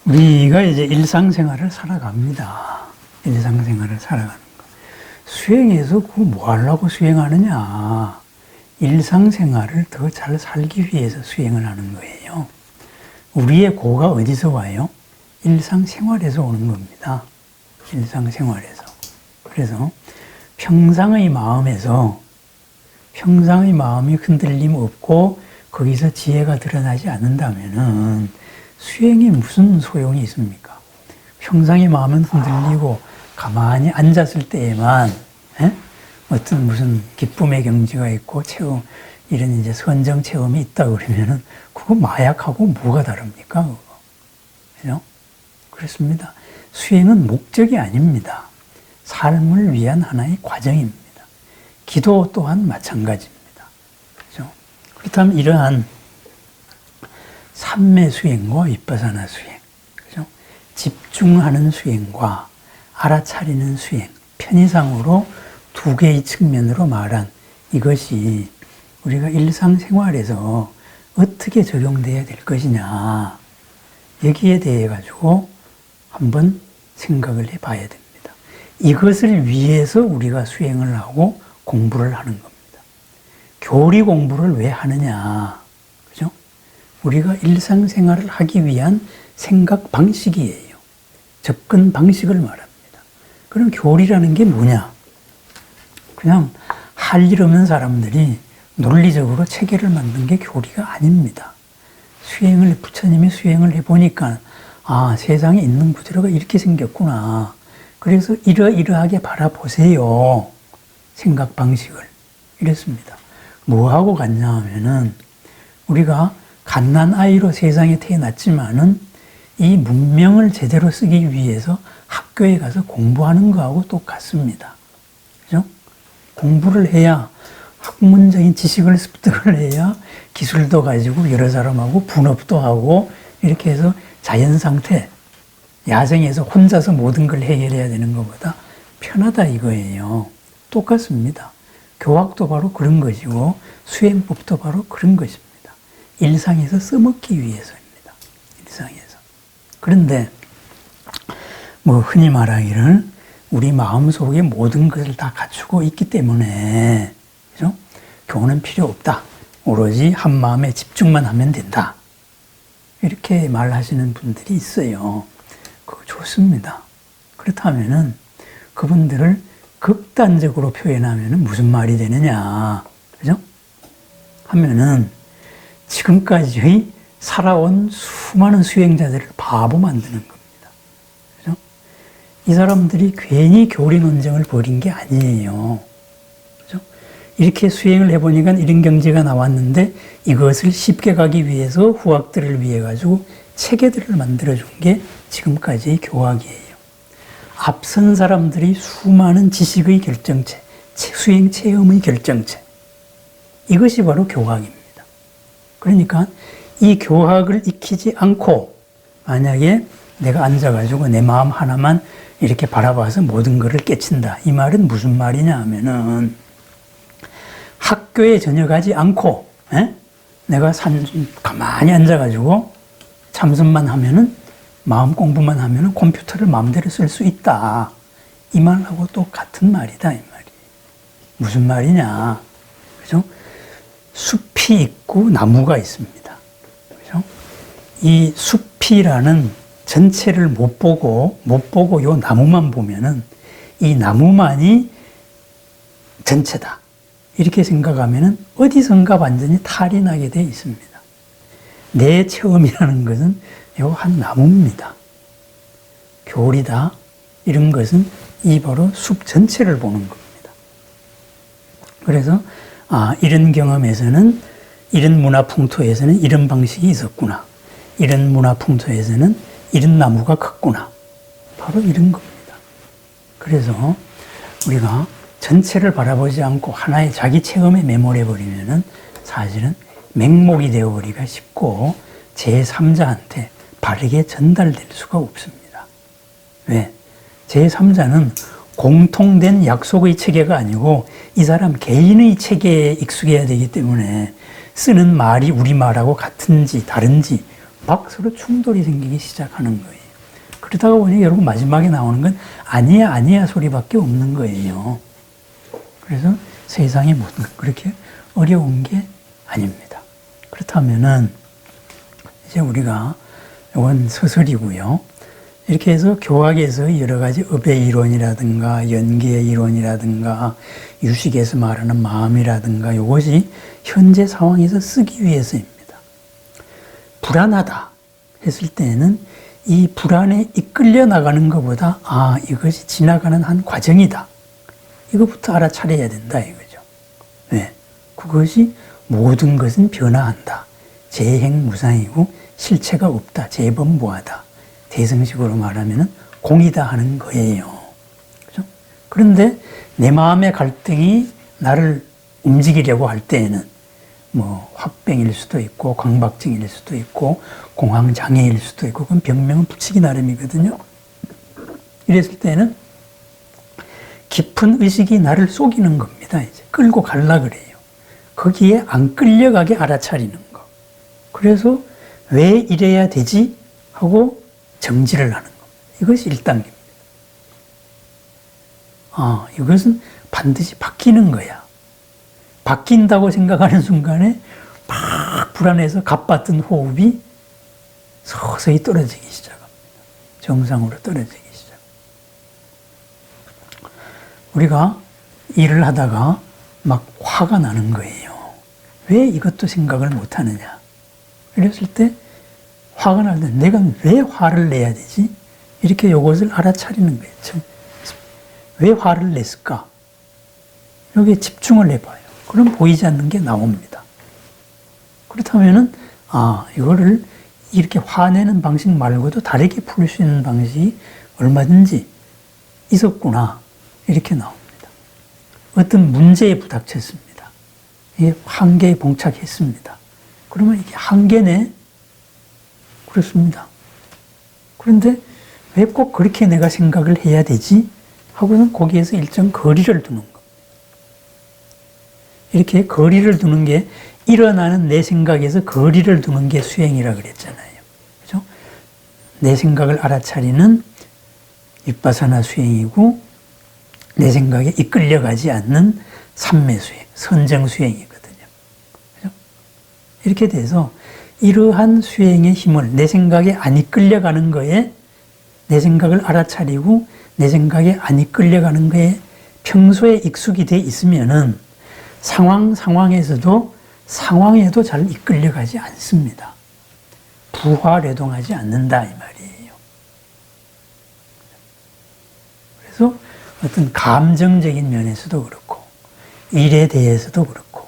우리가 이제 일상생활을 살아갑니다. 일상생활을 살아가는 거. 수행해서 그거 뭐 하려고 수행하느냐. 일상생활을 더 잘 살기 위해서 수행을 하는 거예요. 우리의 고가 어디서 와요? 일상생활에서 오는 겁니다. 일상생활에서. 그래서 평상의 마음에서 평상의 마음이 흔들림 없고 거기서 지혜가 드러나지 않는다면은 수행에 무슨 소용이 있습니까? 평상의 마음은 흔들리고 가만히 앉았을 때에만 어떤 무슨 기쁨의 경지가 있고 체험 이런 이제 선정 체험이 있다 그러면은 그거 마약하고 뭐가 다릅니까? 그거. 그죠? 그렇습니다. 수행은 목적이 아닙니다. 삶을 위한 하나의 과정입니다. 기도 또한 마찬가지입니다. 그죠? 그렇다면 이러한 삼매 수행과 윗바사나 수행, 그죠? 집중하는 수행과 알아차리는 수행, 편의상으로 두 개의 측면으로 말한 이것이 우리가 일상생활에서 어떻게 적용돼야 될 것이냐, 여기에 대해 가지고 한번 생각을 해봐야 됩니다. 이것을 위해서 우리가 수행을 하고 공부를 하는 겁니다. 교리 공부를 왜 하느냐, 그죠? 우리가 일상생활을 하기 위한 생각 방식이에요. 접근 방식을 말합니다. 그럼 교리라는 게 뭐냐? 그냥 할 일 없는 사람들이 논리적으로 체계를 만든 게 교리가 아닙니다. 부처님이 수행을 해보니까, 아, 세상에 있는 구조가 이렇게 생겼구나. 그래서 이러이러하게 바라보세요. 생각 방식을. 이랬습니다. 뭐하고 같냐 하면은, 우리가 갓난아이로 세상에 태어났지만은, 이 문명을 제대로 쓰기 위해서 학교에 가서 공부하는 거하고 똑같습니다. 그죠? 공부를 해야 학문적인 지식을 습득을 해야 기술도 가지고 여러 사람하고 분업도 하고 이렇게 해서 자연 상태, 야생에서 혼자서 모든 걸 해결해야 되는 것보다 편하다 이거예요. 똑같습니다. 교학도 바로 그런 것이고 수행법도 바로 그런 것입니다. 일상에서 써먹기 위해서입니다. 일상에서. 그런데 뭐 흔히 말하기를 우리 마음속에 모든 것을 다 갖추고 있기 때문에, 그죠? 교훈은 필요 없다. 오로지 한 마음에 집중만 하면 된다. 이렇게 말하시는 분들이 있어요. 그거 좋습니다. 그렇다면은 그분들을 극단적으로 표현하면은 무슨 말이 되느냐, 그죠? 하면은 지금까지의 살아온 수많은 수행자들을 바보 만드는 겁니다. 그죠? 이 사람들이 괜히 교리 논쟁을 벌인 게 아니에요. 그죠? 이렇게 수행을 해보니까 이런 경지가 나왔는데 이것을 쉽게 가기 위해서 후학들을 위해 가지고 체계들을 만들어준 게 지금까지의 교학이에요. 앞선 사람들이 수많은 지식의 결정체, 수행 체험의 결정체. 이것이 바로 교학입니다. 그러니까 이 교학을 익히지 않고 만약에 내가 앉아가지고 내 마음 하나만 이렇게 바라봐서 모든 것을 깨친다. 이 말은 무슨 말이냐 하면은 학교에 전역하지 않고 내가 가만히 앉아가지고 참선만 하면은 마음 공부만 하면은 컴퓨터를 마음대로 쓸 수 있다. 이 말하고 똑같은 말이다. 이 말이. 무슨 말이냐. 그죠? 숲이 있고 나무가 있습니다. 그죠? 이 숲이라는 전체를 못 보고 요 나무만 보면은 이 나무만이 전체다. 이렇게 생각하면은 어디선가 완전히 탈이 나게 되어 있습니다. 내 체험이라는 것은 요 한 나무입니다. 교리다. 이런 것은 이 바로 숲 전체를 보는 겁니다. 그래서 이런 경험에서는 이런 문화 풍토에서는 이런 방식이 있었구나. 이런 문화 풍토에서는 이런 나무가 컸구나. 바로 이런 겁니다. 그래서 우리가 전체를 바라보지 않고 하나의 자기 체험에 매몰해버리면은 사실은 맹목이 되어버리기가 쉽고 제3자한테 바르게 전달될 수가 없습니다. 왜? 제3자는 공통된 약속의 체계가 아니고 이 사람 개인의 체계에 익숙해야 되기 때문에 쓰는 말이 우리말하고 같은지 다른지 막 서로 충돌이 생기기 시작하는 거예요. 그러다가 보니 여러분 마지막에 나오는 건 아니야 아니야 소리밖에 없는 거예요. 그래서 세상의 모든 것 그렇게 어려운 게 아닙니다. 그렇다면은 이제 우리가 이건 서술이고요. 이렇게 해서 교학에서 여러 가지 업의 이론이라든가 연기의 이론이라든가 유식에서 말하는 마음이라든가 이것이 현재 상황에서 쓰기 위해서입니다. 불안하다 했을 때는 이 불안에 이끌려 나가는 것보다 이것이 지나가는 한 과정이다. 이것부터 알아차려야 된다 이거죠. 왜? 그것이 모든 것은 변화한다. 재행무상이고 실체가 없다. 재범무하다. 대승식으로 말하면 공이다 하는 거예요. 그죠? 그런데 내 마음의 갈등이 나를 움직이려고 할 때에는 뭐 화병일 수도 있고 강박증일 수도 있고 공황장애일 수도 있고 그건 병명은 붙이기 나름이거든요. 이랬을 때는 깊은 의식이 나를 속이는 겁니다. 이제 끌고 갈라 그래요. 거기에 안 끌려가게 알아차리는 거. 그래서 왜 이래야 되지? 하고 정지를 하는 겁니다. 이것이 1단계입니다. 이것은 반드시 바뀌는 거야. 바뀐다고 생각하는 순간에 막 불안해서 가빠든 호흡이 서서히 떨어지기 시작합니다. 정상으로 떨어지기 시작. 우리가 일을 하다가 막 화가 나는 거예요. 왜 이것도 생각을 못 하느냐. 이랬을 때 화가 날 때 내가 왜 화를 내야 되지? 이렇게 이것을 알아차리는 거예요. 왜 화를 냈을까? 여기에 집중을 해봐요. 그럼 보이지 않는 게 나옵니다. 그렇다면은 이거를 이렇게 화내는 방식 말고도 다르게 풀 수 있는 방식이 얼마든지 있었구나. 이렇게 나옵니다. 어떤 문제에 부닥쳤습니다. 이게 한계에 봉착했습니다. 그러면 이게 한계네? 그렇습니다. 그런데 왜 꼭 그렇게 내가 생각을 해야 되지? 하고는 거기에서 일정 거리를 두는 거. 이렇게 거리를 두는 게 일어나는 내 생각에서 거리를 두는 게 수행이라 그랬잖아요. 그죠? 내 생각을 알아차리는 윗바사나 수행이고 내 생각에 이끌려가지 않는 삼매 수행, 선정 수행이거든요. 그죠? 이렇게 돼서 이러한 수행의 힘을 내 생각에 안 이끌려가는 거에 내 생각을 알아차리고 내 생각에 안 이끌려가는 거에 평소에 익숙이 돼 있으면은 상황에서도 상황에도 잘 이끌려가지 않습니다. 부화래동하지 않는다 이 말이에요. 그래서 어떤 감정적인 면에서도 그렇고 일에 대해서도 그렇고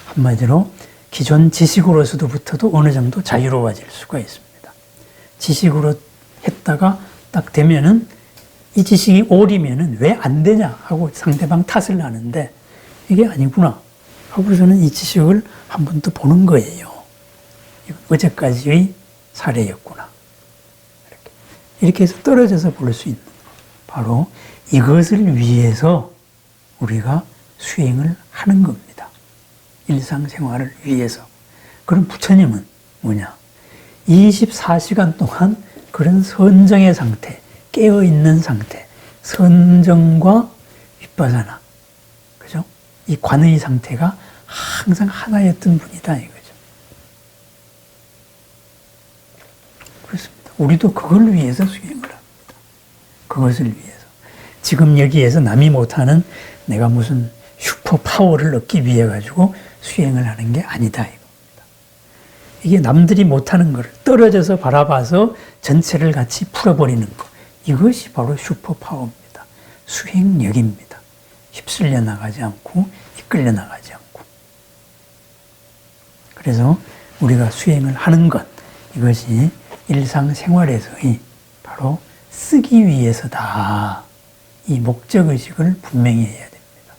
한마디로 기존 지식으로서부터도 어느 정도 자유로워질 수가 있습니다. 지식으로 했다가 딱 되면은 이 지식이 오리면은 왜 안 되냐 하고 상대방 탓을 하는데 이게 아니구나 하고서는 이 지식을 한 번 더 보는 거예요. 어제까지의 사례였구나. 이렇게 해서 떨어져서 볼 수 있는 바로 이것을 위해서 우리가 수행을 하는 겁니다. 일상생활을 위해서. 그럼 부처님은 뭐냐? 24시간 동안 그런 선정의 상태, 깨어있는 상태, 선정과 윗바사나, 그죠? 이 관의 상태가 항상 하나였던 분이다, 이거죠. 그렇습니다. 우리도 그걸 위해서 수행을 합니다. 그것을 위해서. 지금 여기에서 남이 못하는 내가 무슨 슈퍼 파워를 얻기 위해 가지고 수행을 하는 게 아니다, 이겁니다. 이게 남들이 못하는 걸 떨어져서 바라봐서 전체를 같이 풀어버리는 것. 이것이 바로 슈퍼 파워입니다. 수행력입니다. 휩쓸려 나가지 않고 이끌려 나가지 않고. 그래서 우리가 수행을 하는 것, 이것이 일상생활에서의 바로 쓰기 위해서다. 이 목적의식을 분명히 해야 됩니다.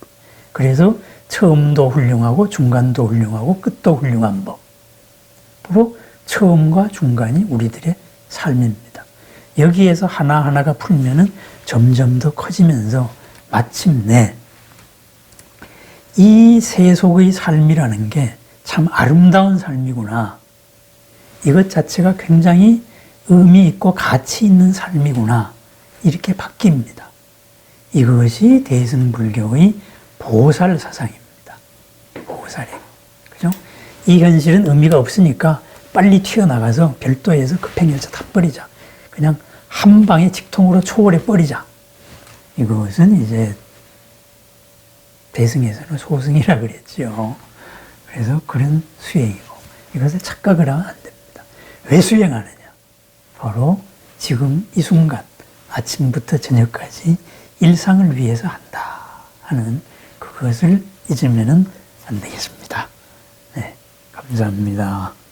그래서 처음도 훌륭하고 중간도 훌륭하고 끝도 훌륭한 법. 바로 처음과 중간이 우리들의 삶입니다. 여기에서 하나하나가 풀면은 점점 더 커지면서 마침내 이 세속의 삶이라는 게 참 아름다운 삶이구나. 이것 자체가 굉장히 의미 있고 가치 있는 삶이구나. 이렇게 바뀝니다. 이것이 대승불교의 보살 사상입니다. 보살행. 그죠? 이 현실은 의미가 없으니까 빨리 튀어나가서 별도에서 급행열차 타버리자. 그냥 한 방에 직통으로 초월해 버리자. 이것은 이제 대승에서는 소승이라 그랬죠. 그래서 그런 수행이고 이것을 착각을 하면 안 됩니다. 왜 수행하느냐? 바로 지금 이 순간 아침부터 저녁까지 일상을 위해서 한다 하는 그것을 잊으면 안 되겠습니다. 네, 감사합니다.